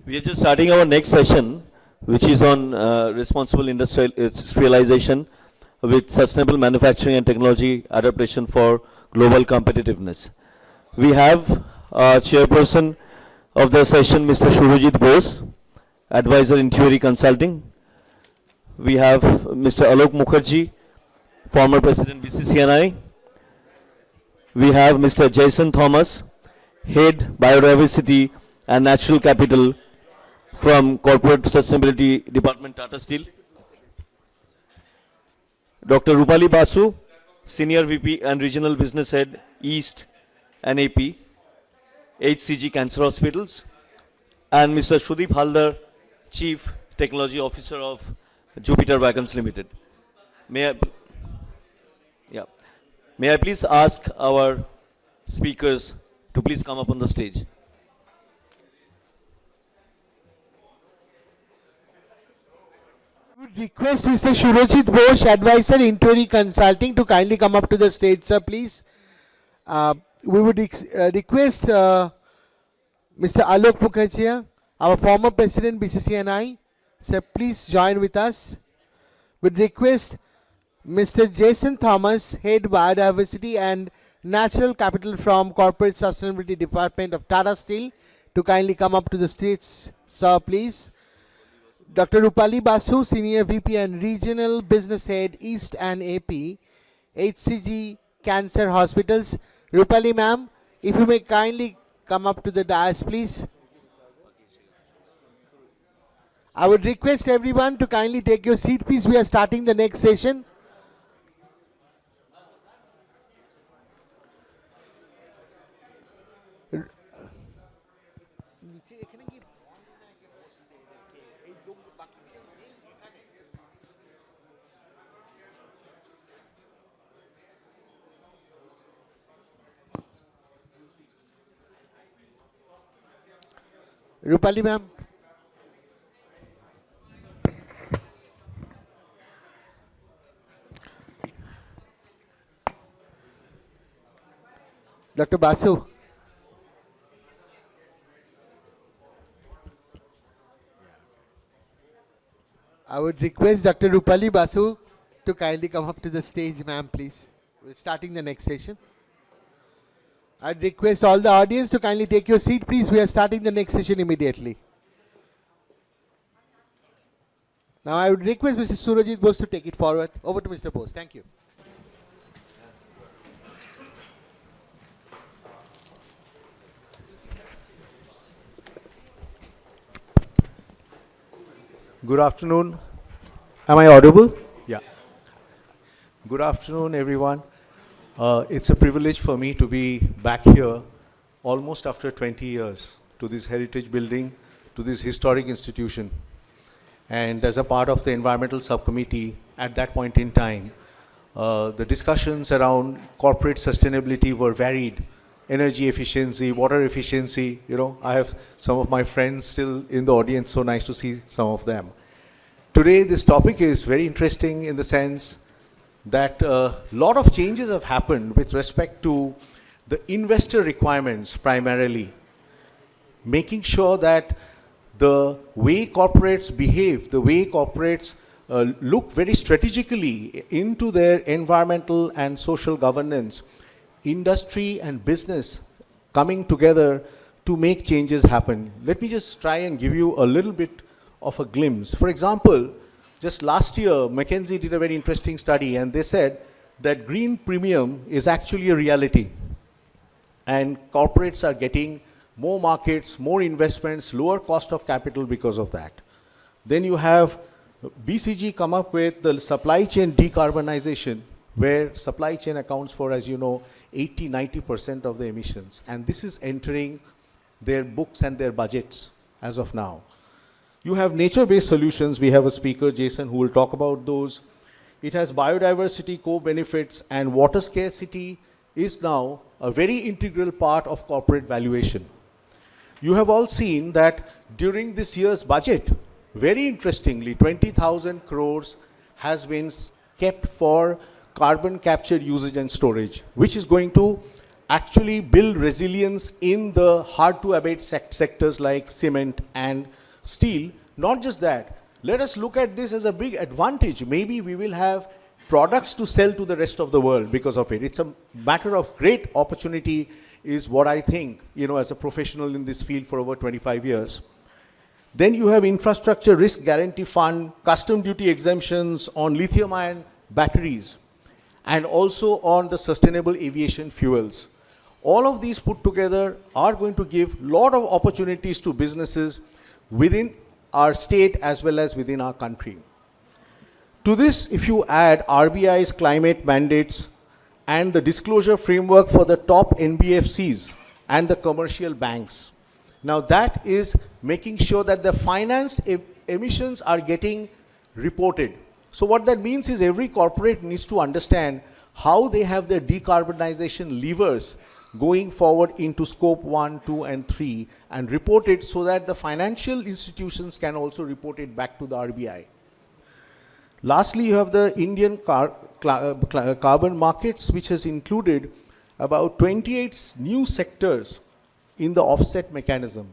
We are just starting our next session, which is on responsible industrialization with sustainable manufacturing and technology adaptation for global competitiveness. We have chairperson of the session, Mr. Shurajit Bose, advisor in theory consulting. We have Mr. Alok Mukherjee, former president BCCNI. We have Mr. Jason Thomas, head biodiversity and natural capital from Corporate Sustainability Department, Tata Steel. Dr. Rupali Basu, Senior VP and Regional Business Head, East and AP, HCG Cancer Hospitals. And Mr. Shudip Haldar, Chief Technology Officer of Jupiter Wagons Limited. May I please ask our speakers to please come up on the stage. Would request Mr. Shurajit Bose, advisor in theory consulting, to kindly come up to the stage, sir, please. We would request Mr. Alok Mukherjee, our former president BCCNI, sir, please join with us. Would request Mr. Jason Thomas, head biodiversity and natural capital from Corporate Sustainability Department of Tata Steel, to kindly come up to the stage, sir, please. Dr. Rupali Basu, Senior VP and Regional Business Head, East and AP, HCG Cancer Hospitals. Rupali ma'am, if you may kindly come up to the dais, please. I would request everyone to kindly take your seat, please. We are starting the next session. Rupali ma'am. Dr. Basu. I would request Dr. Rupali Basu to kindly come up to the stage, ma'am, please. We're starting the next session. I'd request all the audience to kindly take your seat, please. We are starting the next session immediately. Now I would request Mr. Surajit Bose to take it forward. Over to Mr. Bose. Thank you. Good afternoon. Am I audible? Yeah. Good afternoon, everyone. It's a privilege for me to be back here almost after 20 years to this heritage building, to this historic institution. And as a part of the environmental subcommittee at that point in time, the discussions around corporate sustainability were varied. Energy efficiency, water efficiency, I have some of my friends still in the audience, so nice to see some of them. Today, this topic is very interesting in the sense that a lot of changes have happened with respect to the investor requirements primarily, making sure that the way corporates behave, the way corporates look very strategically into their environmental and social governance, industry and business coming together to make changes happen. Let me just try and give you a little bit of a glimpse. For example, just last year, McKinsey did a very interesting study, and they said that green premium is actually a reality. And corporates are getting more markets, more investments, lower cost of capital because of that. Then you have BCG come up with the supply chain decarbonization, where supply chain accounts for, as you know, 80-90% of the emissions. And this is entering their books and their budgets as of now. You have nature-based solutions. We have a speaker, Jason, who will talk about those. It has biodiversity co-benefits, and water scarcity is now a very integral part of corporate valuation. You have all seen that during this year's budget, very interestingly, 20,000 crores has been kept for carbon capture, usage and storage, which is going to actually build resilience in the hard-to-abate sectors like cement and steel. Not just that, let us look at this as a big advantage. Maybe we will have products to sell to the rest of the world because of it. It's a matter of great opportunity is what I think, as a professional in this field for over 25 years. Then you have infrastructure risk guarantee fund, custom duty exemptions on lithium-ion batteries, and also on the sustainable aviation fuels. All of these put together are going to give a lot of opportunities to businesses within our state as well as within our country. To this, if you add RBI's climate mandates and the disclosure framework for the top NBFCs and the commercial banks, now that is making sure that the financed emissions are getting reported. So what that means is every corporate needs to understand how they have their decarbonization levers going forward into scope 1, 2, and 3 and report it so that the financial institutions can also report it back to the RBI. Lastly, you have the Indian carbon markets, which has included about 28 new sectors in the offset mechanism.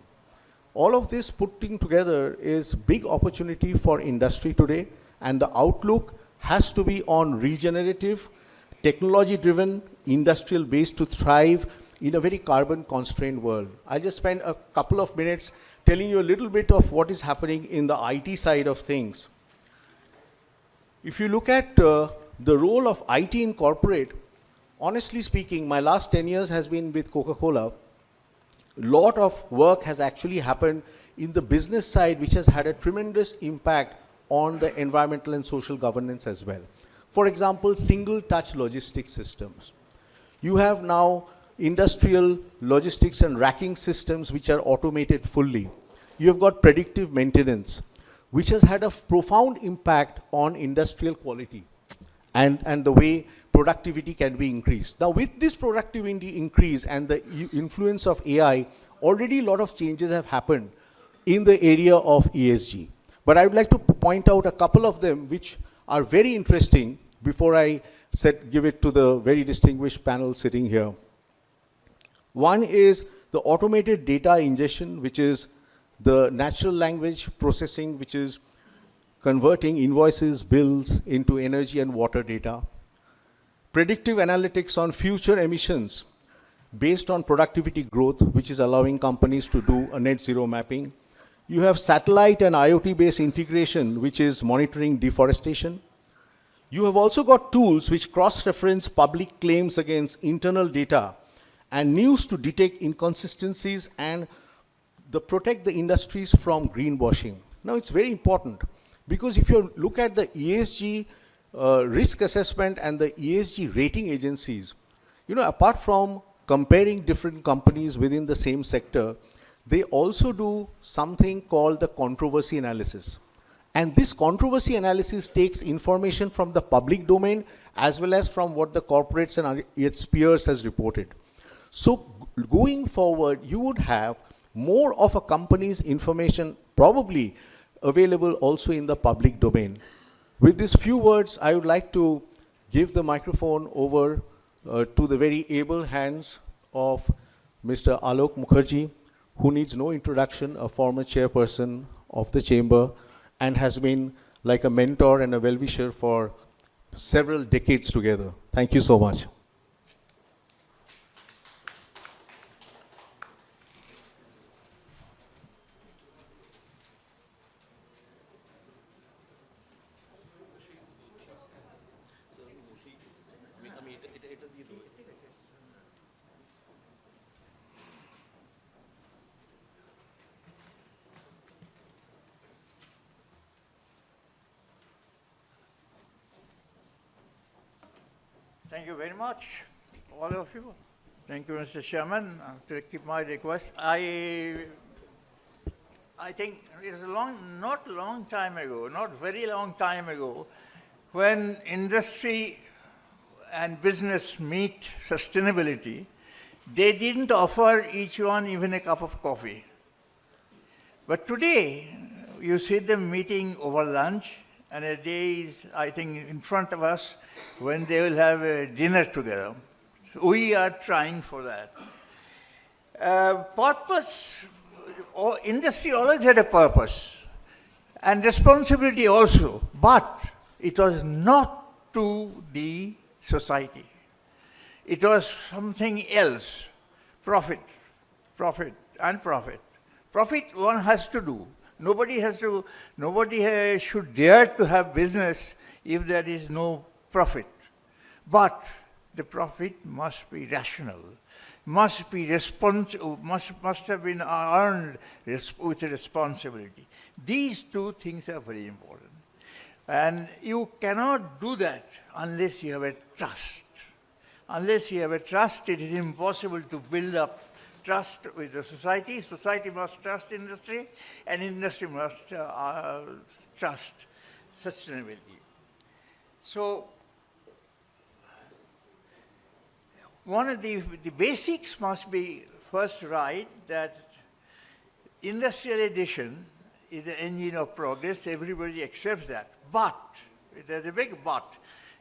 All of this putting together is big opportunity for industry today, and the outlook has to be on regenerative, technology-driven, industrial base to thrive in a very carbon-constrained world. I'll just spend a couple of minutes telling you a little bit of what is happening in the IT side of things. If you look at the role of IT in corporate, honestly speaking, my last 10 years has been with Coca-Cola. A lot of work has actually happened in the business side, which has had a tremendous impact on the environmental and social governance as well. For example, single-touch logistics systems. You have now industrial logistics and racking systems which are automated fully. You have got predictive maintenance, which has had a profound impact on industrial quality and the way productivity can be increased. Now, with this productivity increase and the influence of AI, already a lot of changes have happened in the area of ESG. But I would like to point out a couple of them which are very interesting before I give it to the very distinguished panel sitting here. One is the automated data ingestion, which is the natural language processing, which is converting invoices, bills into energy and water data. Predictive analytics on future emissions based on productivity growth, which is allowing companies to do a net zero mapping. You have satellite and IoT-based integration, which is monitoring deforestation. You have also got tools which cross-reference public claims against internal data and news to detect inconsistencies and protect the industries from greenwashing. Now, it's very important because if you look at the ESG risk assessment and the ESG rating agencies, apart from comparing different companies within the same sector, they also do something called the controversy analysis. And this controversy analysis takes information from the public domain as well as from what the corporates and its peers has reported. So going forward, you would have more of a company's information probably available also in the public domain. With these few words, I would like to give the microphone over to the very able hands of Mr. Alok Mukherjee, who needs no introduction, a former chairperson of the chamber, and has been like a mentor and a well-wisher for several decades together. Thank you so much. Thank you very much, all of you. Thank you, Mr. Chairman. To keep my request, I think it is not long time ago, not very long time ago, when industry and business meet sustainability, they didn't offer each one even a cup of coffee. But today, you see them meeting over lunch, and a day is, I think, in front of us when they will have a dinner together. We are trying for that. Purpose, industry always had a purpose and responsibility also, but it was not to the society. It was something else, profit, profit, and profit. Profit one has to do. Nobody should dare to have business if there is no profit. But the profit must be rational, must have been earned with responsibility. These two things are very important. And you cannot do that unless you have a trust. Unless you have a trust, it is impossible to build up trust with the society. Society must trust industry, and industry must trust sustainability. So, one of the basics must be first right, that industrialization is the engine of progress. Everybody accepts that. But, there's a big but,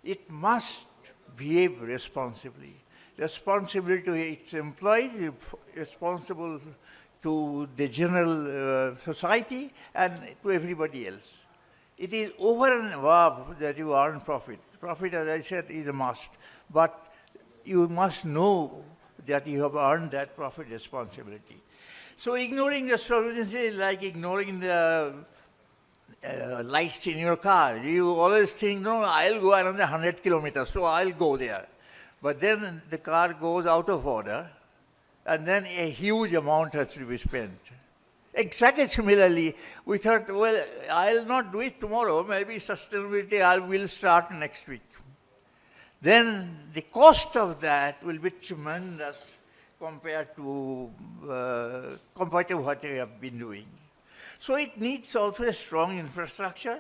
it must behave responsibly. Responsible to its employees, responsible to the general society, and to everybody else. It is over and above that you earn profit. Profit, as I said, is a must. But you must know that you have earned that profit responsibility. So ignoring the solutions is like ignoring the lights in your car. You always think, no, I'll go another 100 kilometers, so I'll go there. But then the car goes out of order, and then a huge amount has to be spent. Exactly similarly, we thought, well, I'll not do it tomorrow, maybe sustainability I will start next week. Then the cost of that will be tremendous compared to what we have been doing. So it needs also a strong infrastructure.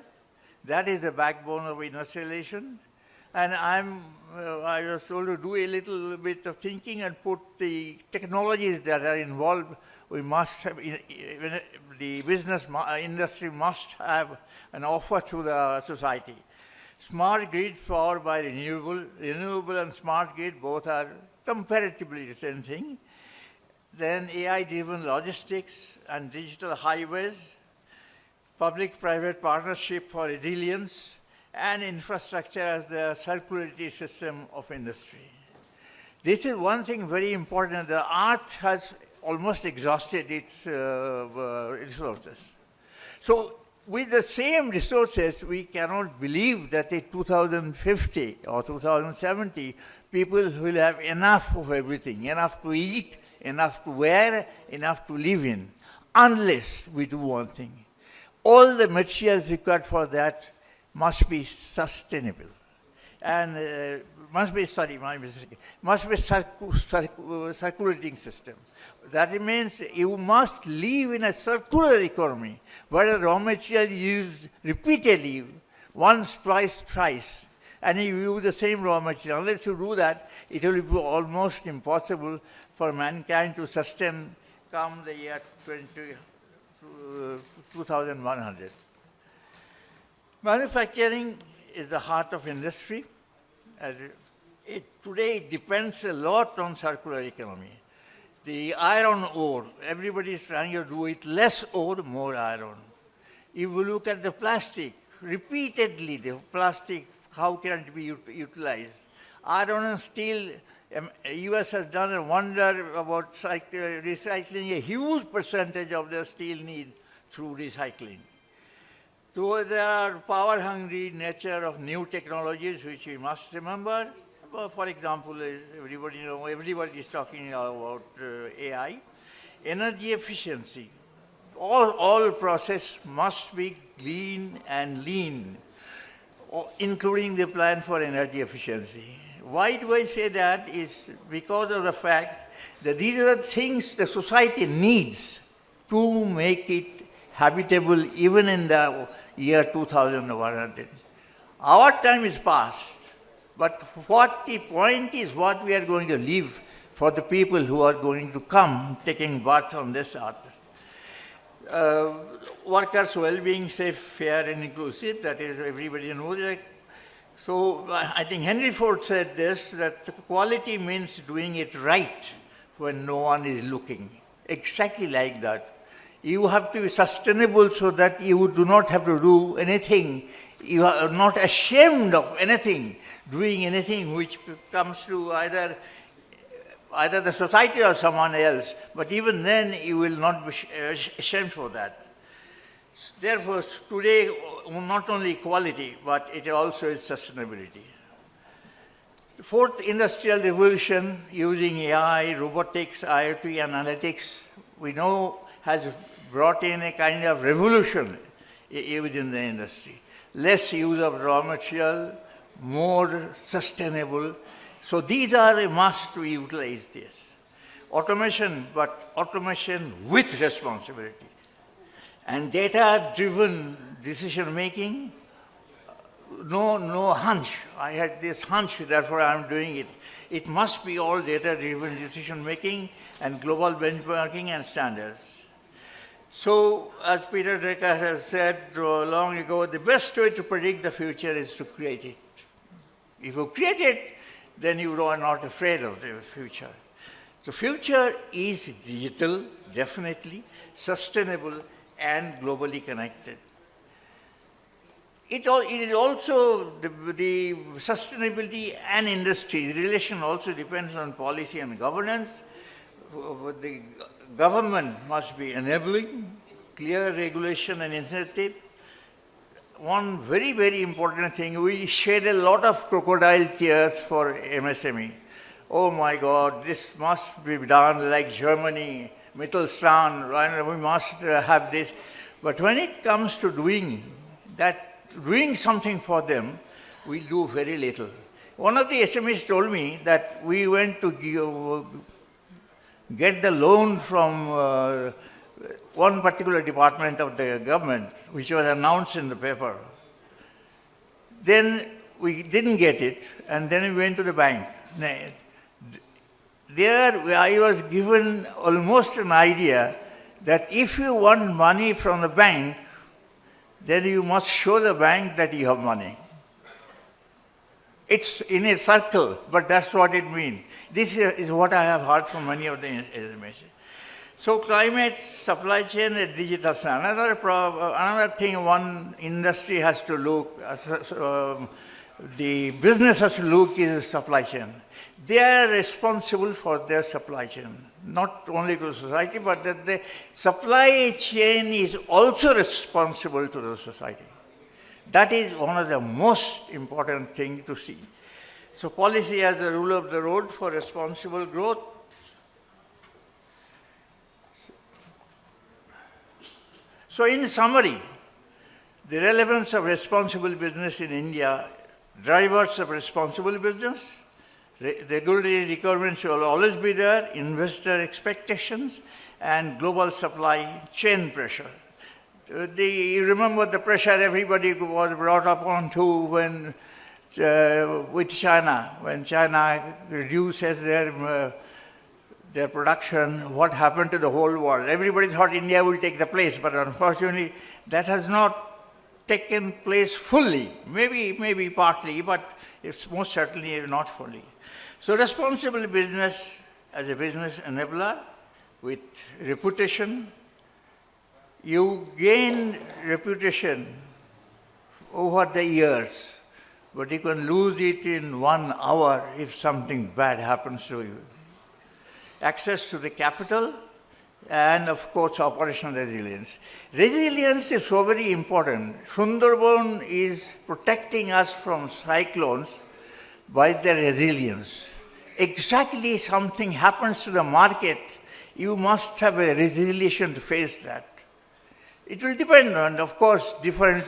That is the backbone of industrialization. And I was told to do a little bit of thinking and put the technologies that are involved. We must have, the business industry must have an offer to the society. Smart grid powered by renewable and smart grid both are comparatively the same thing. Then AI-driven logistics and digital highways, public-private partnership for resilience, and infrastructure as the circularity system of industry. This is one thing very important. The earth has almost exhausted its resources. So with the same resources, we cannot believe that in 2050 or 2070, people will have enough of everything, enough to eat, enough to wear, enough to live in, unless we do one thing. All the materials required for that must be sustainable and must be circulating system. That means you must live in a circular economy where the raw material is used repeatedly, once, twice, thrice, and you use the same raw material. Unless you do that, it will be almost impossible for mankind to sustain come the year 2100. Manufacturing is the heart of industry. Today it depends a lot on circular economy. The iron ore, everybody is trying to do it less ore, more iron. If you look at the plastic, repeatedly the plastic, how can it be utilized? Iron and steel, US has done a wonder about recycling a huge percentage of the steel need through recycling. So there are power-hungry nature of new technologies which we must remember. For example, everybody is talking about AI. Energy efficiency. All process must be clean and lean, including the plan for energy efficiency. Why do I say that? Is because of the fact that these are the things the society needs to make it habitable even in the year 2100. Our time is past, but what the point is what we are going to leave for the people who are going to come taking birth on this earth. Workers' well-being, safe, fair and inclusive, that is everybody knows that. So I think Henry Ford said this, that quality means doing it right when no one is looking. Exactly like that. You have to be sustainable so that you do not have to do anything. You are not ashamed of anything, doing anything which comes to either the society or someone else. But even then, you will not be ashamed for that. Therefore, today, not only quality, but it also is sustainability. The fourth industrial revolution using AI, robotics, IoT, and analytics, we know has brought in a kind of revolution within the industry. Less use of raw material, more sustainable. So these are a must to utilize this. Automation, but automation with responsibility. And data-driven decision-making, no hunch. I had this hunch, therefore I'm doing it. It must be all data-driven decision-making and global benchmarking and standards. So, as Peter Drucker has said long ago, the best way to predict the future is to create it. If you create it, then you are not afraid of the future. The future is digital, definitely, sustainable, and globally connected. It is also the sustainability and industry. The relation also depends on policy and governance. The government must be enabling, clear regulation and incentive. One very, very important thing, we shed a lot of crocodile tears for MSME. Oh my God, this must be done like Germany, Mittelstand, we must have this. But when it comes to doing something for them, we do very little. One of the SMEs told me that we went to get the loan from one particular department of the government, which was announced in the paper. Then we didn't get it, and then we went to the bank. There I was given almost an idea that if you want money from the bank, then you must show the bank that you have money. It's in a circle, but that's what it means. This is what I have heard from many of the SMEs. So climate, supply chain, and digital. Another thing one industry has to look, the business has to look is supply chain. They are responsible for their supply chain, not only to society, but that the supply chain is also responsible to the society. That is one of the most important things to see. So policy as the rule of the road for responsible growth. So in summary, the relevance of responsible business in India, drivers of responsible business, regulatory requirements will always be there, investor expectations, and global supply chain pressure. You remember the pressure everybody was brought up onto when, with China, when China reduces their production, what happened to the whole world. Everybody thought India will take the place, but unfortunately that has not taken place fully. Maybe partly, but it's most certainly not fully. So responsible business as a business enabler with reputation. You gain reputation over the years, but you can lose it in 1 hour if something bad happens to you. Access to the capital and of course operational resilience. Resilience is so very important. Sundarban is protecting us from cyclones by their resilience. Exactly something happens to the market, you must have a resilience to face that. It will depend on, of course, different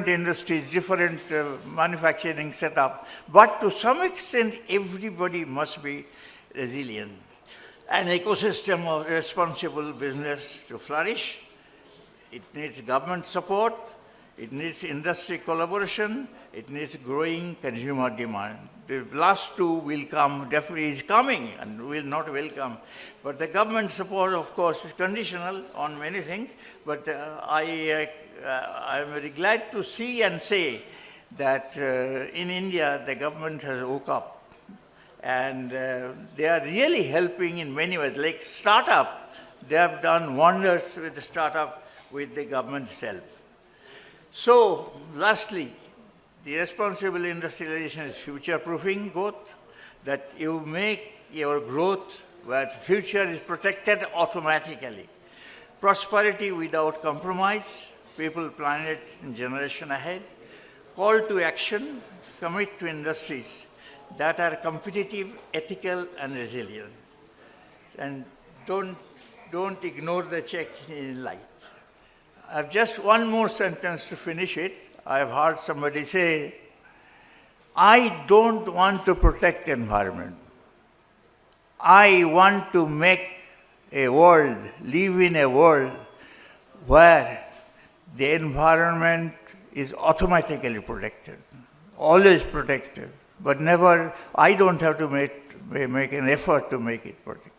industries, different manufacturing setup, but to some extent everybody must be resilient. An ecosystem of responsible business to flourish, it needs government support, It needs industry collaboration. It needs growing consumer demand. The last two will come, definitely is coming and will not welcome. But the government support, of course, is conditional on many things. But I am very glad to see and say that in India, the government has woke up. And they are really helping in many ways. Like startup, they have done wonders with the startup with the government's help. So, lastly, the responsible industrialization is future-proofing growth, that you make your growth where the future is protected automatically. Prosperity without compromise, people, planet, and generation ahead. Call to action, commit to industries that are competitive, ethical, and resilient. And don't ignore the check in light. I have just one more sentence to finish it. I have heard somebody say, I don't want to protect environment. I want to make a world, live in a world where the environment is automatically protected, always protected, but never, I don't have to make an effort to make it protected.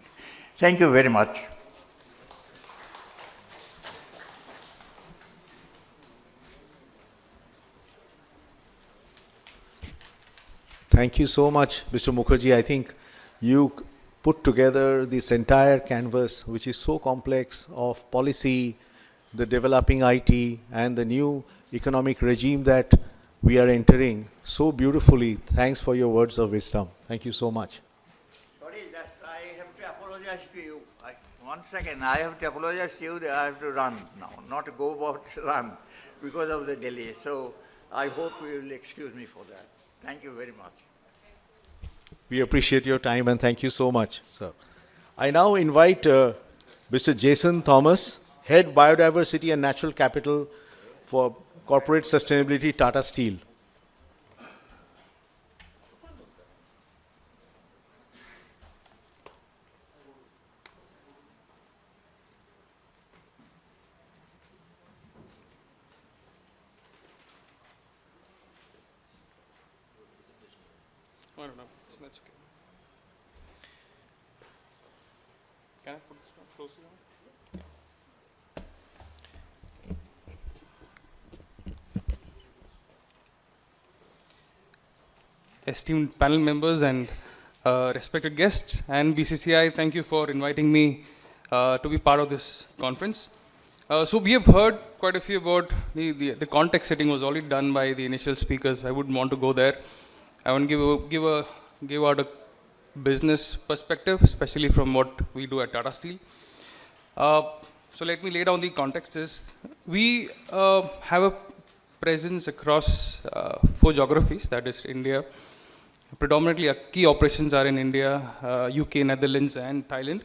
Thank you very much. Thank you so much, Mr. Mukherjee. I think you put together this entire canvas, which is so complex, of policy, the developing IT, and the new economic regime that we are entering so beautifully. Thanks for your words of wisdom. Thank you so much. Sorry, I have to apologize to you. One second, I have to apologize to you that I have to run now, not go about run because of the delay. So I hope you will excuse me for that. Thank you very much. We appreciate your time and thank you so much, sir. I now invite Mr. Jason Thomas, Head Biodiversity and Natural Capital for Corporate Sustainability, Tata Steel. I don't know. That's okay. Can I put this one closer? Esteemed panel members and respected guests and BCCI, thank you for inviting me to be part of this conference. So we have heard quite a few about the context setting was already done by the initial speakers. I wouldn't want to go there. I want to give out a business perspective, especially from what we do at Tata Steel. So let me lay down the context. We have a presence across 4 geographies, that is India. Predominantly, our key operations are in India, UK, Netherlands, and Thailand.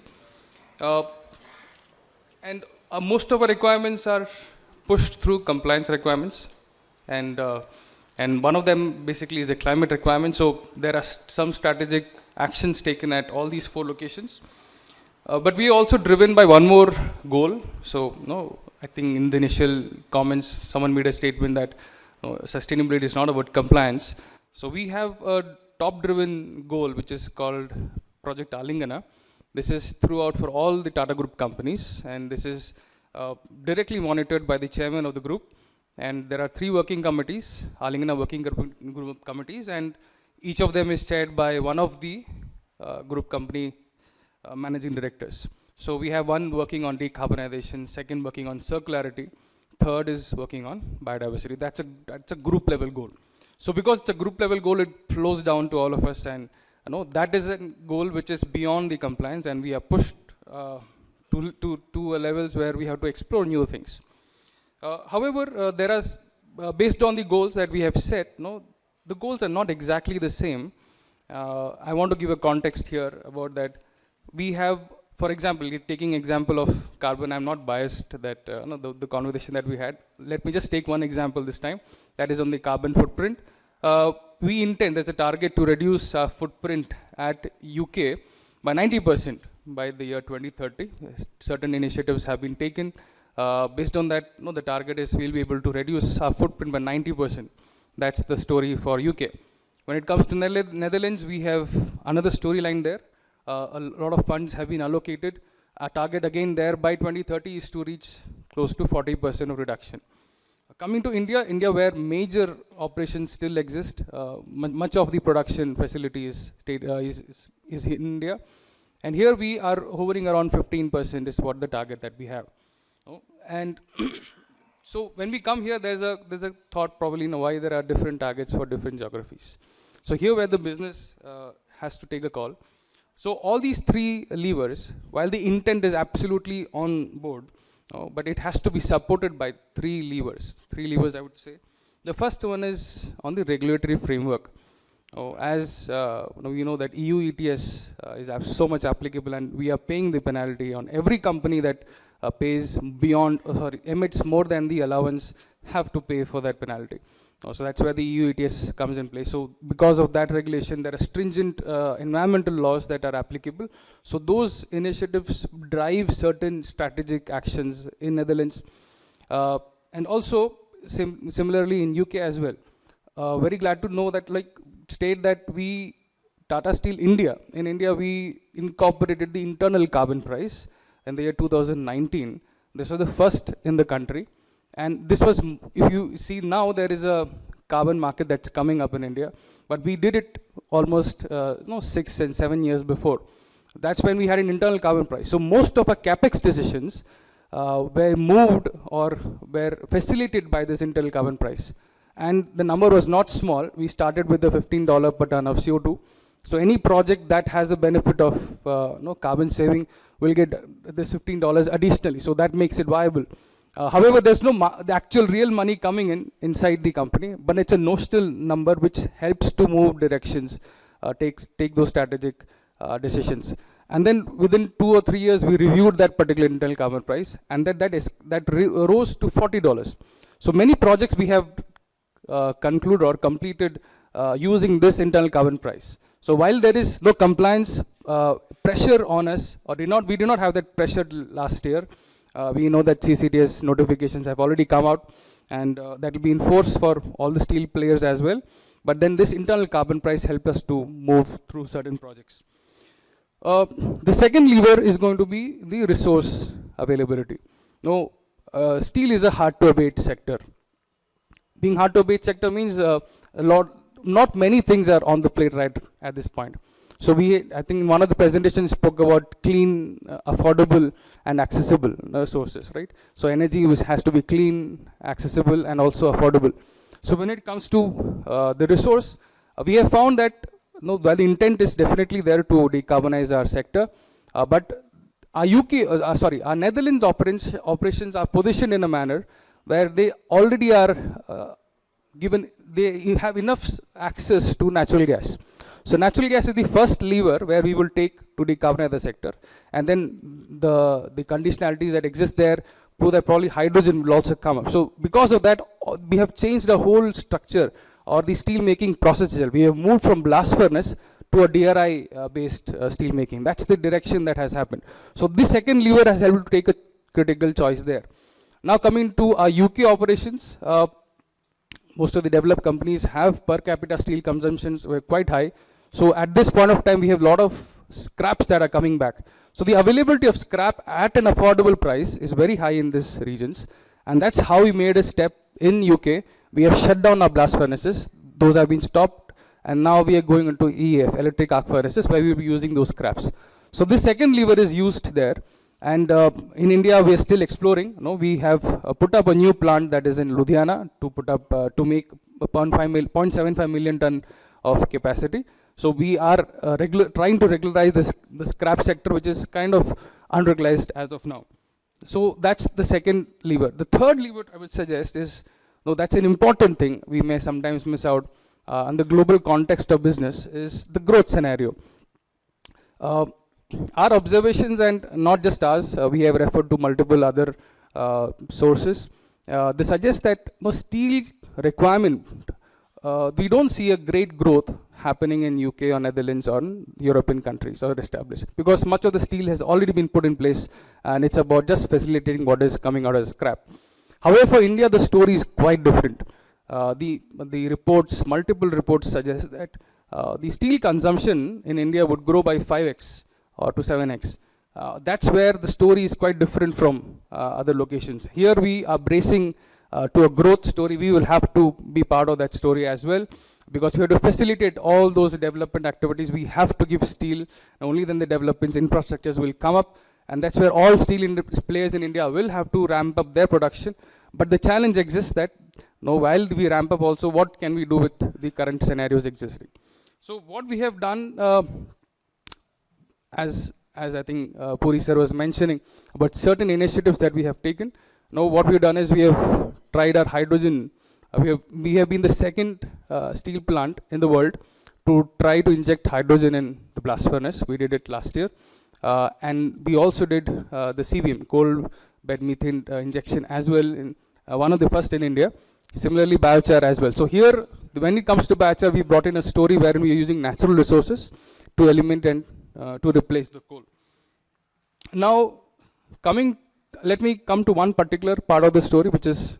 And most of our requirements are pushed through compliance requirements. And one of them basically is a climate requirement. So there are some strategic actions taken at all these 4 locations. But we are also driven by one more goal. So I think in the initial comments, someone made a statement that sustainability is not about compliance. So we have a top-driven goal, which is called Project Alingana. This is throughout for all the Tata Group companies, and this is directly monitored by the chairman of the group. And there are 3 working committees, Alingana working group committees, and each of them is chaired by one of the group company managing directors. So we have one working on decarbonization, second working on circularity, third is working on biodiversity. That's a group level goal. So because it's a group level goal, it flows down to all of us, and that is a goal which is beyond the compliance, and we are pushed to levels where we have to explore new things. However, there are, based on the goals that we have set, the goals are not exactly the same. I want to give a context here about that. We have, for example, taking example of carbon, I'm not biased that the conversation that we had. Let me just take one example this time, that is on the carbon footprint. We intend, there's a target to reduce our footprint at UK by 90% by the year 2030. Certain initiatives have been taken. Based on that, the target is we'll be able to reduce our footprint by 90%. That's the story for UK. When it comes to Netherlands, we have another storyline there. A lot of funds have been allocated. Our target again there by 2030 is to reach close to 40% of reduction. Coming to India where major operations still exist, much of the production facility is in India. And here we are hovering around 15% is what the target that we have. And so when we come here, there's a thought probably why there are different targets for different geographies. So here where the business has to take a call. So all these three levers, while the intent is absolutely on board, but it has to be supported by three levers I would say. The first one is on the regulatory framework. As we know that EU ETS is so much applicable, and we are paying the penalty on every company that emits more than the allowance have to pay for that penalty. So that's where the EU ETS comes in place. So because of that regulation, there are stringent environmental laws that are applicable. So those initiatives drive certain strategic actions in Netherlands. And also similarly in UK as well. Very glad to know that Tata Steel India, in India we incorporated the internal carbon price in the year 2019. This was the first in the country. And this was, if you see now, there is a carbon market that's coming up in India, but we did it almost 6 and 7 years before. That's when we had an internal carbon price. So most of our capex decisions were moved or were facilitated by this internal carbon price. And the number was not small. We started with the $15 per ton of CO2. So any project that has a benefit of carbon saving will get this $15 additionally. So that makes it viable. However, there's no the actual real money coming inside the company, but it's a notional number which helps to move directions, take those strategic decisions. And then within 2 or 3 years, we reviewed that particular internal carbon price, and that rose to $40. So many projects we have concluded or completed using this internal carbon price. So while there is no compliance pressure on us, or we did not have that pressure last year. We know that CCTS notifications have already come out, and that will be enforced for all the steel players as well. But then this internal carbon price helped us to move through certain projects. The second lever is going to be the resource availability. Steel is a hard to abate sector. Being hard to abate sector means not many things are on the plate right at this point. So I think in one of the presentations spoke about clean, affordable and accessible sources, right? So energy has to be clean, accessible and also affordable. So when it comes to the resource, we have found that while the intent is definitely there to decarbonize our sector, but our our Netherlands operations are positioned in a manner where they already are they have enough access to natural gas. So natural gas is the first lever where we will take to decarbonize the sector, and then the conditionalities that exist there prove that probably hydrogen will also come up. So because of that, we have changed the whole structure or the steel making process itself. We have moved from blast furnace to a DRI based steel making. That's the direction that has happened. So this second lever has helped to take a critical choice there. Now coming to our UK operations, most of the developed companies have per capita steel consumptions were quite high. So at this point of time, we have a lot of scraps that are coming back. So the availability of scrap at an affordable price is very high in these regions. And that's how we made a step in UK. We have shut down our blast furnaces. Those have been stopped. And now we are going into EAF, electric arc furnaces, where we will be using those scraps. So this second lever is used there. And in India, we are still exploring. We have put up a new plant that is in Ludhiana to make a 0.75 million ton of capacity. So we are trying to regularize the scrap sector, which is kind of unregularized as of now. So that's the second lever. The third lever I would suggest is, that's an important thing we may sometimes miss out in the global context of business, is the growth scenario. Our observations, and not just ours, we have referred to multiple other sources. They suggest that steel requirement, we don't see a great growth happening in UK or Netherlands or in European countries or established. Because much of the steel has already been put in place and it's about just facilitating what is coming out as scrap. However, for India, the story is quite different. The reports, multiple reports suggest that the steel consumption in India would grow by 5x or to 7x. That's where the story is quite different from other locations. Here we are bracing to a growth story. We will have to be part of that story as well, because we have to facilitate all those development activities. We have to give steel, only then the developments, infrastructures will come up, and that's where all steel players in India will have to ramp up their production. But the challenge exists that while we ramp up also, what can we do with the current scenarios existing? So what we have done, as I think Puri sir was mentioning, about certain initiatives that we have taken. Now what we have done is we have tried our hydrogen. We have been the second steel plant in the world to try to inject hydrogen in the blast furnace. We did it last year. And we also did the CBM, coal bed methane injection as well, in one of the first in India. Similarly, biochar as well. So here, when it comes to biochar, we brought in a story wherein we are using natural resources to eliminate and to replace the coal. Now, let me come to one particular part of the story, which is,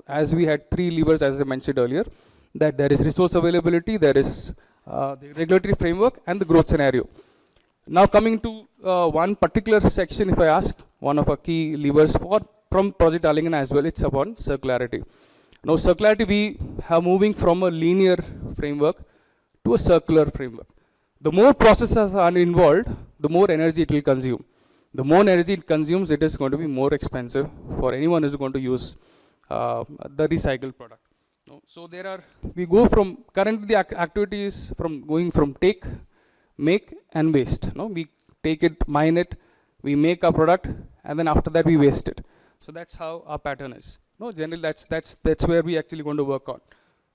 as we had three levers, as I mentioned earlier, that there is resource availability, there is the regulatory framework, and the growth scenario. Now coming to one particular section, if I ask, one of our key levers from Project Alingana as well, it's upon circularity. Now circularity, we are moving from a linear framework to a circular framework. The more processes are involved, the more energy it will consume. The more energy it consumes, it is going to be more expensive for anyone who is going to use the recycled product. So we go from, currently the activity is going from take, make and waste. We take it, mine it, we make a product, and then after that we waste it. So that's how our pattern is. Generally that's where we actually going to work on.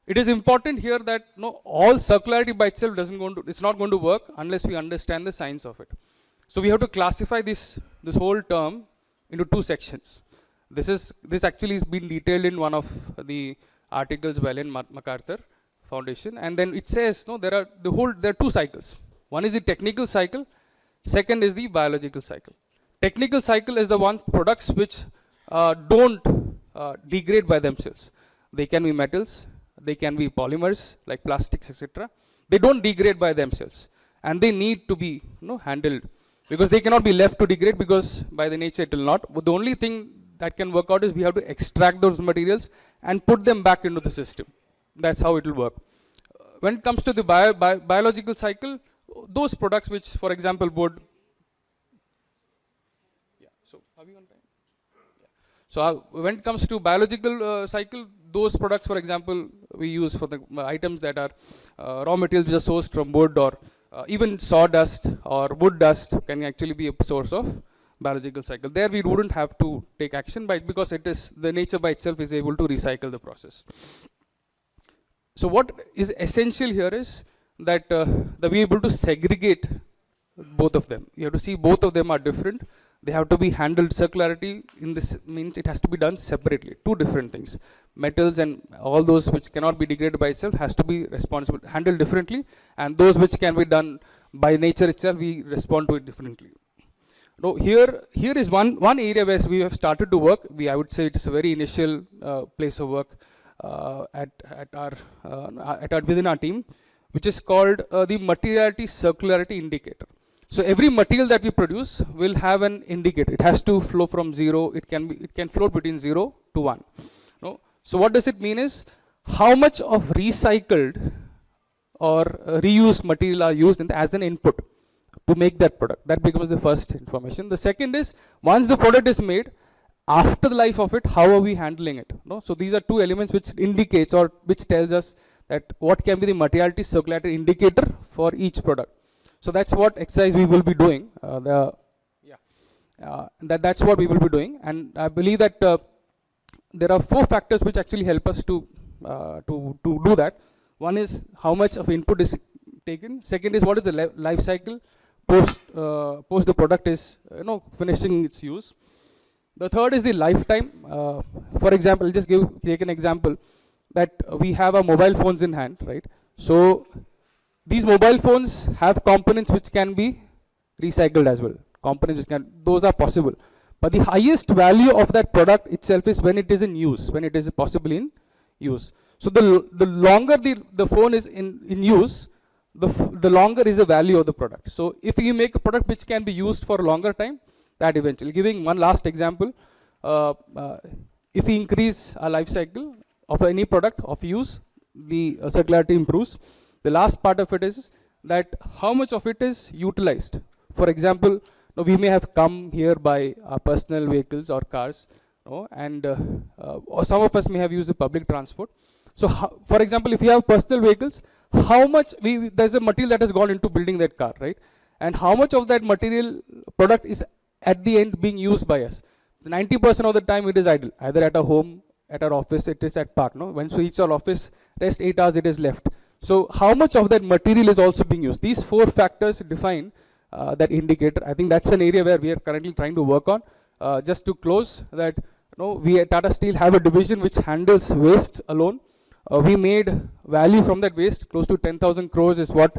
It is important here that all circularity by itself it's not going to work unless we understand the science of it. So we have to classify this whole term into two sections. This actually has been detailed in one of the articles by Ellen MacArthur Foundation, and then it says there are two cycles. One is the technical cycle, second is the biological cycle. Technical cycle is the one products which don't degrade by themselves. They can be metals, they can be polymers like plastics, etc. They don't degrade by themselves, and they need to be handled, because they cannot be left to degrade, because by the nature it will not. But the only thing that can work out is we have to extract those materials and put them back into the system. That's how it will work. When it comes to the biological cycle, those products which, for example, would. Yeah. So are we on time? Yeah. So when it comes to biological cycle, those products, for example, we use for the items that are raw materials which are sourced from wood, or even sawdust or wood dust can actually be a source of biological cycle. There we wouldn't have to take action because it is the nature by itself is able to recycle the process. So what is essential here is that we are able to segregate both of them. You have to see both of them are different. They have to be handled. Circularity in this means it has to be done separately. Two different things. Metals and all those which cannot be degraded by itself has to be handled differently, and those which can be done by nature itself, we respond to it differently. Now here is one area where we have started to work. I would say it is a very initial place of work within our team, which is called the materiality circularity indicator. So every material that we produce will have an indicator. It has to flow from 0. It can float between 0 to 1. So what does it mean is how much of recycled or reused material are used as an input to make that product. That becomes the first information. The second is, once the product is made, after the life of it, how are we handling it? So these are two elements which indicates or which tells us that what can be the materiality circularity indicator for each product. So that's what exercise we will be doing. That's what we will be doing, and I believe that there are 4 factors which actually help us to do that. One is how much of input is taken. Second is what is the life cycle post the product is finishing its use. The third is the lifetime. For example, I'll just take an example that we have our mobile phones in hand, right? So these mobile phones have components which can be recycled as well. Components which can, those are possible. But the highest value of that product itself is when it is in use, when it is possibly in use. So the longer the phone is in use, the longer is the value of the product. So if you make a product which can be used for a longer time, that eventually, giving one last example, if we increase our life cycle of any product of use, the circularity improves. The last part of it is that how much of it is utilized. For example, now we may have come here by our personal vehicles or cars, and or some of us may have used the public transport. So, for example, if you have personal vehicles, how much there's a material that has gone into building that car, right? And how much of that material product is at the end being used by us? 90% of the time it is idle, either at a home, at our office, it is at park. No, once we reach our office, rest 8 hours it is left. So, how much of that material is also being used? These 4 factors define that indicator. I think that's an area where we are currently trying to work on. Just to close, that we at Tata Steel have a division which handles waste alone. We made value from that waste, close to 10,000 crores is what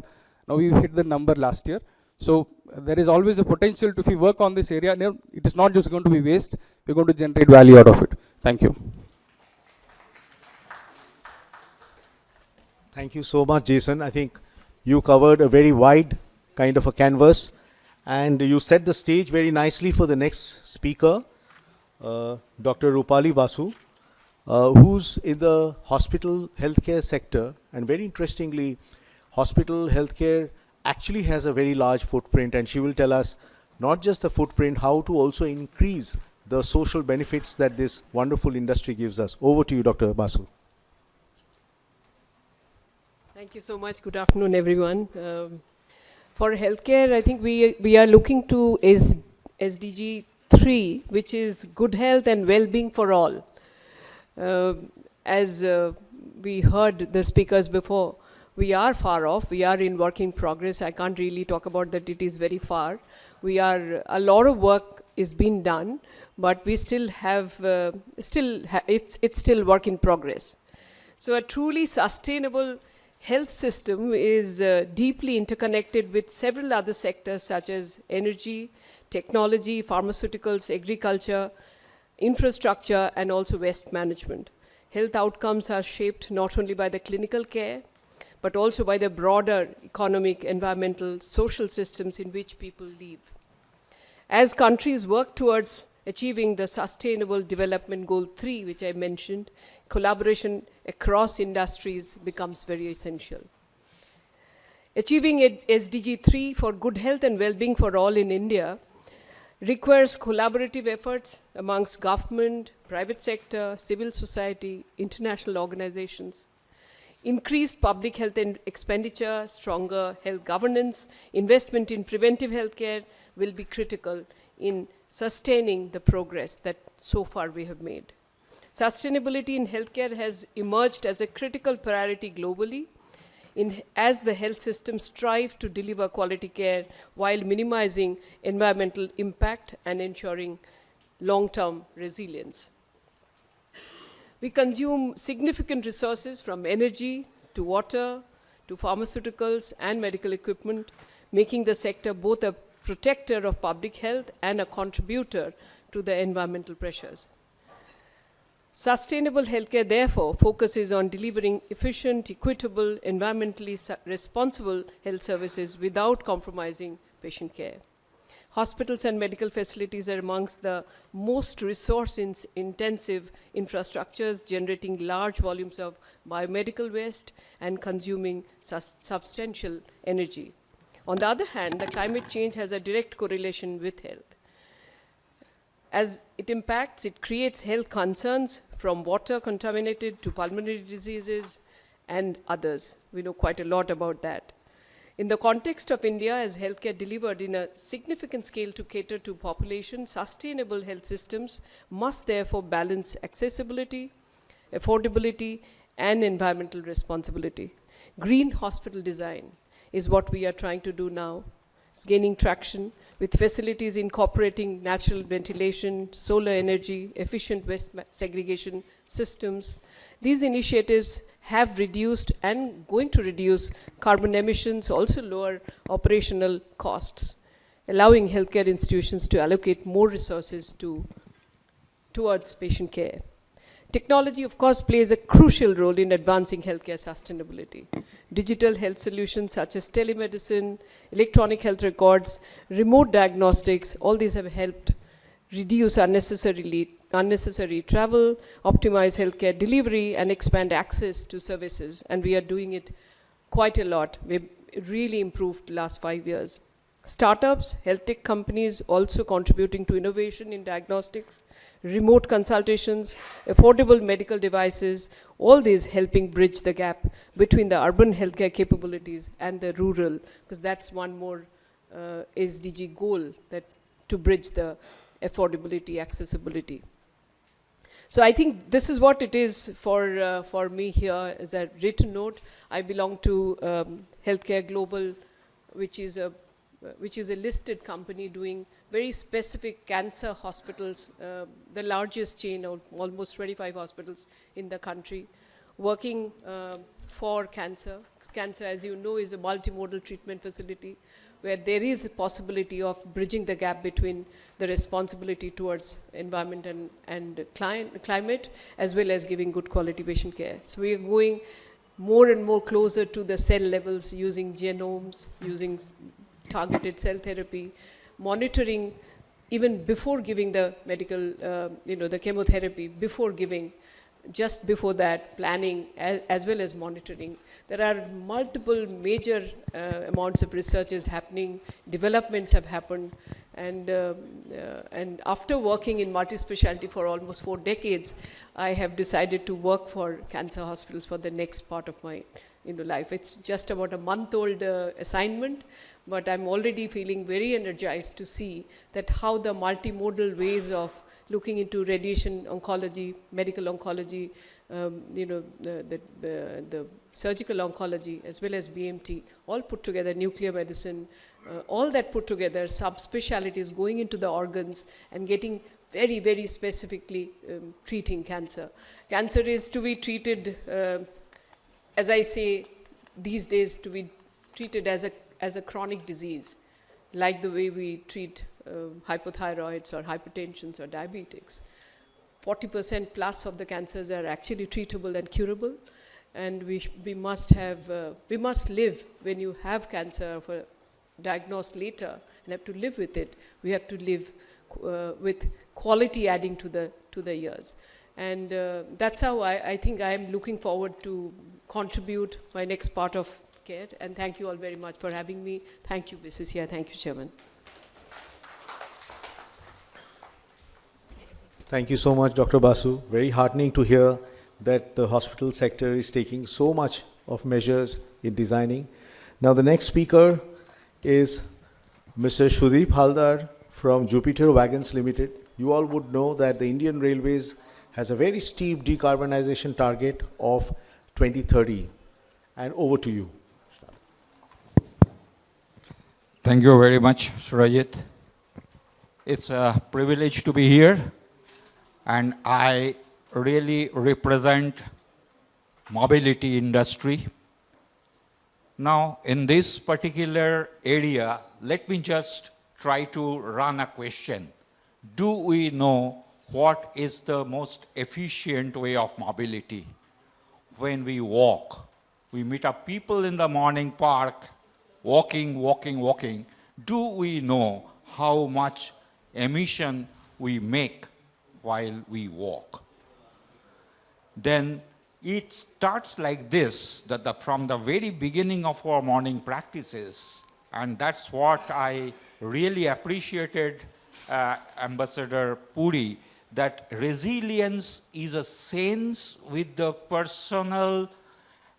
we hit the number last year. So there is always a potential to, if we work on this area, it is not just going to be waste, we're going to generate value out of it. Thank you. Thank you so much, Jason. I think you covered a very wide kind of a canvas, and you set the stage very nicely for the next speaker, Dr. Rupali Basu, who's in the hospital healthcare sector. And very interestingly, hospital healthcare actually has a very large footprint, and she will tell us not just the footprint, how to also increase the social benefits that this wonderful industry gives us. Over to you, Dr. Basu. Thank you so much. Good afternoon, everyone. For healthcare, I think we are looking to SDG 3, which is good health and well-being for all. As we heard the speakers before, we are far off. We are in work in progress. I can't really talk about that. It is very far. A lot of work is being done, but we still have, it's still work in progress. So a truly sustainable health system is deeply interconnected with several other sectors such as energy, technology, pharmaceuticals, agriculture, infrastructure, and also waste management. Health outcomes are shaped not only by the clinical care, but also by the broader economic, environmental, social systems in which people live. As countries work towards achieving the Sustainable Development Goal 3, which I mentioned, collaboration across industries becomes very essential. Achieving SDG 3 for good health and well-being for all in India requires collaborative efforts amongst government, private sector, civil society, international organizations. Increased public health and expenditure, stronger health governance, investment in preventive healthcare will be critical in sustaining the progress that so far we have made. Sustainability in healthcare has emerged as a critical priority globally as the health systems strive to deliver quality care while minimizing environmental impact and ensuring long-term resilience. We consume significant resources from energy to water to pharmaceuticals and medical equipment, making the sector both a protector of public health and a contributor to the environmental pressures. Sustainable healthcare, therefore, focuses on delivering efficient, equitable, environmentally responsible health services without compromising patient care. Hospitals and medical facilities are amongst the most resource-intensive infrastructures, generating large volumes of biomedical waste and consuming substantial energy. On the other hand, the climate change has a direct correlation with health. As it impacts, it creates health concerns from water contaminated to pulmonary diseases and others. We know quite a lot about that. In the context of India, as healthcare delivered in a significant scale to cater to population, sustainable health systems must therefore balance accessibility, affordability, and environmental responsibility. Green hospital design is what we are trying to do now. It's gaining traction with facilities incorporating natural ventilation, solar energy, efficient waste segregation systems. These initiatives have reduced and going to reduce carbon emissions, also lower operational costs, allowing healthcare institutions to allocate more resources towards patient care. Technology, of course, plays a crucial role in advancing healthcare sustainability. Digital health solutions such as telemedicine, electronic health records, remote diagnostics, all these have helped reduce unnecessary travel, optimize healthcare delivery, and expand access to services. And we are doing it quite a lot. We've really improved the last 5 years. Startups, health tech companies also contributing to innovation in diagnostics, remote consultations, affordable medical devices, all these helping bridge the gap between the urban healthcare capabilities and the rural, because that's one more SDG goal, that to bridge the affordability, accessibility. So I think this is what it is for me here as a written note. I belong to Healthcare Global, which is a listed company doing very specific cancer hospitals, the largest chain of almost 25 hospitals in the country, working for cancer. Cancer, as you know, is a multimodal treatment facility where there is a possibility of bridging the gap between the responsibility towards environment and climate, as well as giving good quality patient care. So we are going more and more closer to the cell levels, using genomes, using targeted cell therapy, monitoring even before giving the medical, the chemotherapy, before giving, just before that, planning as well as monitoring. There are multiple major amounts of research is happening, developments have happened, and after working in multi-specialty for almost 4 decades, I have decided to work for cancer hospitals for the next part of my life. It's just about a month-old assignment, but I'm already feeling very energized to see that how the multimodal ways of looking into radiation oncology, medical oncology, the surgical oncology, as well as BMT, all put together, nuclear medicine, all that put together, subspecialties going into the organs and getting very, very specifically treating cancer. Cancer is to be treated, as I say these days, to be treated as a chronic disease, like the way we treat hypothyroids or hypertensions or diabetics. 40% plus of the cancers are actually treatable and curable, and we must live when you have cancer for diagnosed later and have to live with it. We have to live with quality adding to the years, and that's how I think I am looking forward to contribute my next part of care. And thank you all very much for having me. Thank you, Mrs. Here. Thank you, Chairman. Thank you so much, Dr. Basu. Very heartening to hear that the hospital sector is taking so much of measures in designing. Now the next speaker is Mr. Sudeep Haldar from Jupiter Wagons Limited. You all would know that the Indian Railways has a very steep decarbonization target of 2030. And over to you. Thank you very much, Surajit. It's a privilege to be here, and I really represent mobility industry. Now, in this particular area, let me just try to run a question. Do we know what is the most efficient way of mobility? When we walk, we meet up people in the morning park, walking. Do we know how much emission we make while we walk? Then it starts like this, that from the very beginning of our morning practices, and that's what I really appreciated, Ambassador Puri, that resilience is a sense with the personal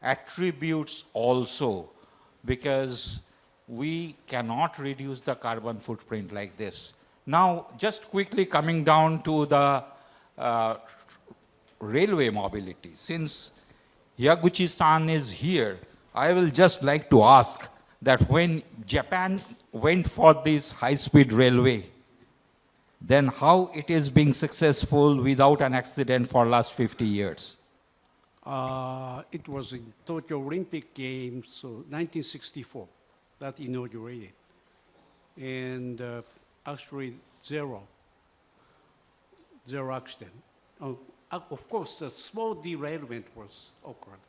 attributes also, because we cannot reduce the carbon footprint like this. Now, just quickly coming down to the railway mobility. Since Yaguchi-san is here, I will just like to ask that when Japan went for this high-speed railway, then how it is being successful without an accident for last 50 years? It was in Tokyo Olympic Games, so 1964, that inaugurated. And actually zero accident. Of course, a small derailment was occurred.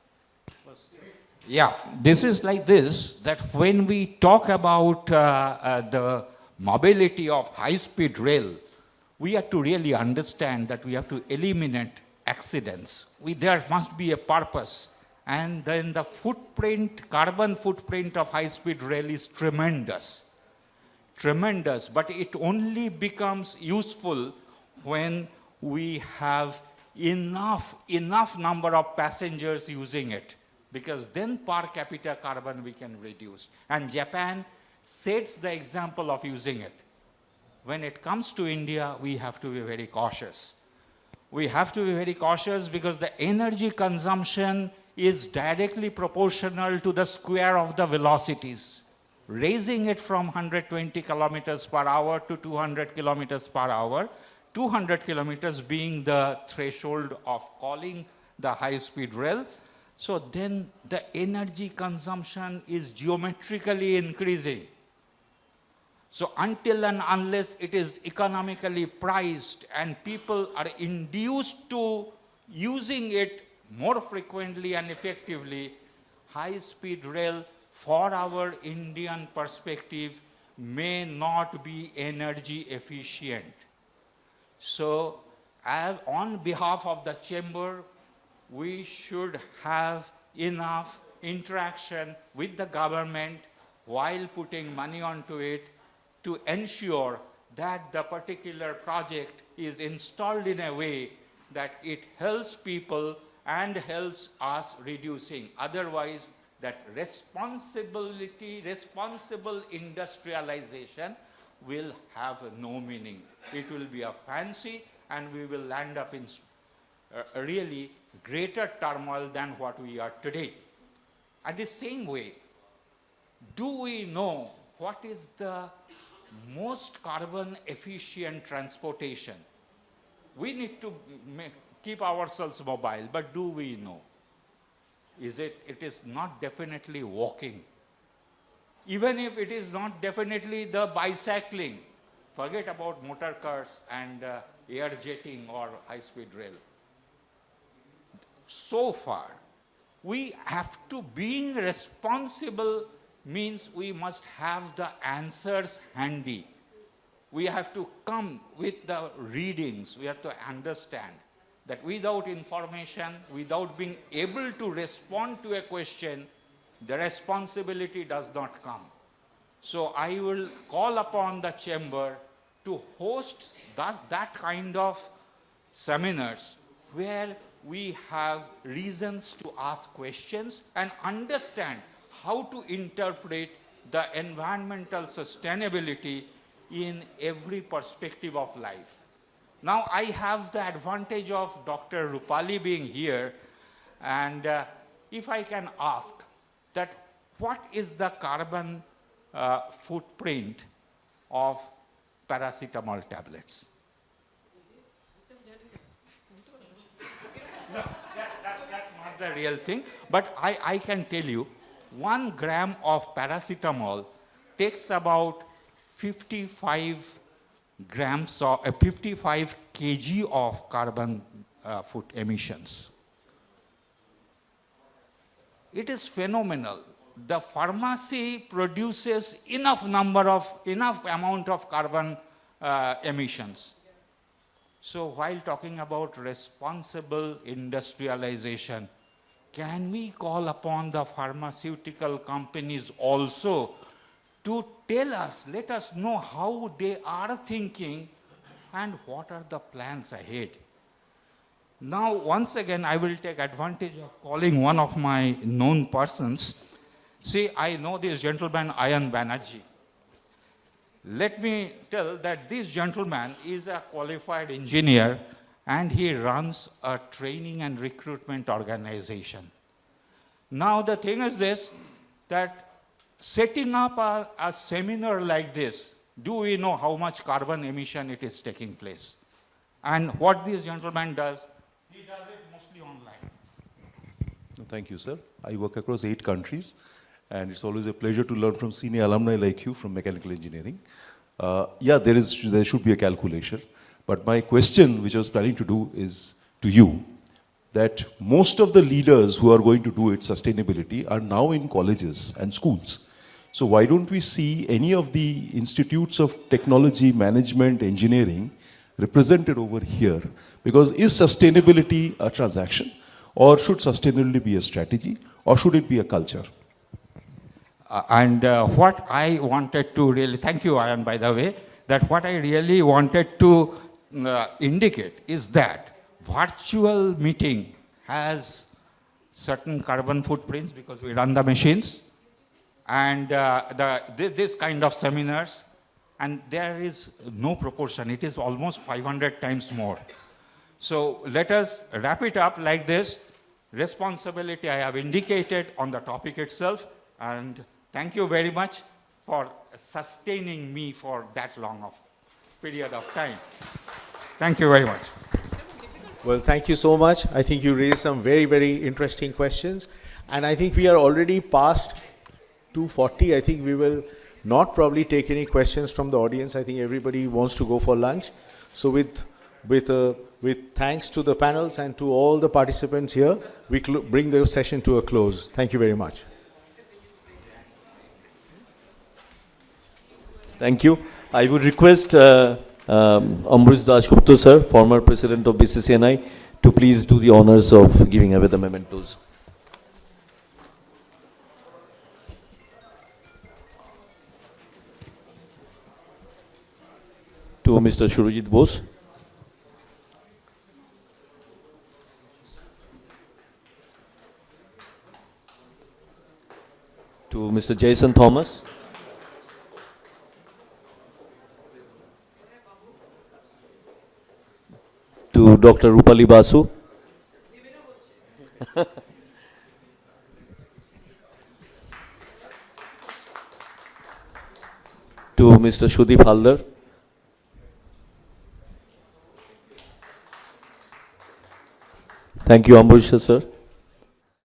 Yeah, this is like this, that when we talk about the mobility of high-speed rail, we have to really understand that we have to eliminate accidents. There must be a purpose. And then the footprint, carbon footprint of high-speed rail is tremendous. Tremendous, but it only becomes useful when we have enough number of passengers using it, because then per capita carbon we can reduce. And Japan sets the example of using it. When it comes to India, we have to be very cautious. We have to be very cautious because the energy consumption is directly proportional to the square of the velocities. Raising it from 120 kilometers per hour to 200 kilometers per hour, 200 kilometers being the threshold of calling the high-speed rail. So then the energy consumption is geometrically increasing. So until and unless it is economically priced and people are induced to using it more frequently and effectively, high-speed rail for our Indian perspective may not be energy efficient. So on behalf of the chamber, we should have enough interaction with the government while putting money onto it to ensure that the particular project is installed in a way that it helps people and helps us reducing. Otherwise, that responsible industrialization will have no meaning. It will be a fancy, and we will land up in a really greater turmoil than what we are today. At the same way, do we know what is the most carbon efficient transportation? We need to keep ourselves mobile, but do we know? It is not definitely walking. Even if it is not definitely the bicycling, forget about motor cars and air jetting or high-speed rail. So far, we have to, being responsible means we must have the answers handy. We have to come with the readings. We have to understand that without information, without being able to respond to a question, the responsibility does not come. So I will call upon the chamber to host that kind of seminars where we have reasons to ask questions and understand how to interpret the environmental sustainability in every perspective of life. Now I have the advantage of Dr. Rupali being here, and if I can ask that what is the carbon footprint of paracetamol tablets? No, that's not the real thing, but I can tell you 1 gram of paracetamol takes about 55 grams or 55 kg of carbon foot emissions. It is phenomenal. The pharmacy produces enough amount of carbon emissions. So while talking about responsible industrialization, can we call upon the pharmaceutical companies also to tell us, let us know how they are thinking and what are the plans ahead? Now, once again, I will take advantage of calling one of my known persons. See, I know this gentleman, Ayan Banerjee. Let me tell that this gentleman is a qualified engineer and he runs a training and recruitment organization. Now, the thing is this, that setting up a seminar like this, do we know how much carbon emission it is taking place? And what this gentleman does, he does it mostly online. Thank you, sir. I work across 8 countries, and it's always a pleasure to learn from senior alumni like you from mechanical engineering. Yeah, there should be a calculation, but my question, which I was planning to do, is to you, that most of the leaders who are going to do it, sustainability, are now in colleges and schools. So why don't we see any of the institutes of technology, management, engineering represented over here? Because is sustainability a transaction? Or should sustainability be a strategy? Or should it be a culture? What I wanted to really, thank you, Ayan, by the way, that what I really wanted to indicate is that virtual meeting has certain carbon footprints because we run the machines, and this kind of seminars, and there is no proportion. It is almost 500 times more. So let us wrap it up like this. Responsibility I have indicated on the topic itself, and thank you very much for sustaining me for that long of period of time. Thank you very much. Well, thank you so much. I think you raised some very, very interesting questions. And I think we are already past 2:40. I think we will not probably take any questions from the audience. I think everybody wants to go for lunch. So with thanks to the panels and to all the participants here, we bring the session to a close. Thank you very much. Thank you. I would request Ambrish Dasgupta sir, former president of BCCNI, to please do the honors of giving away the mementos. To Mr. Surajit Bose. To Mr. Jason Thomas. To Dr. Rupali Basu. To Mr. Shudeep Haldar. Thank you, Ambrish sir.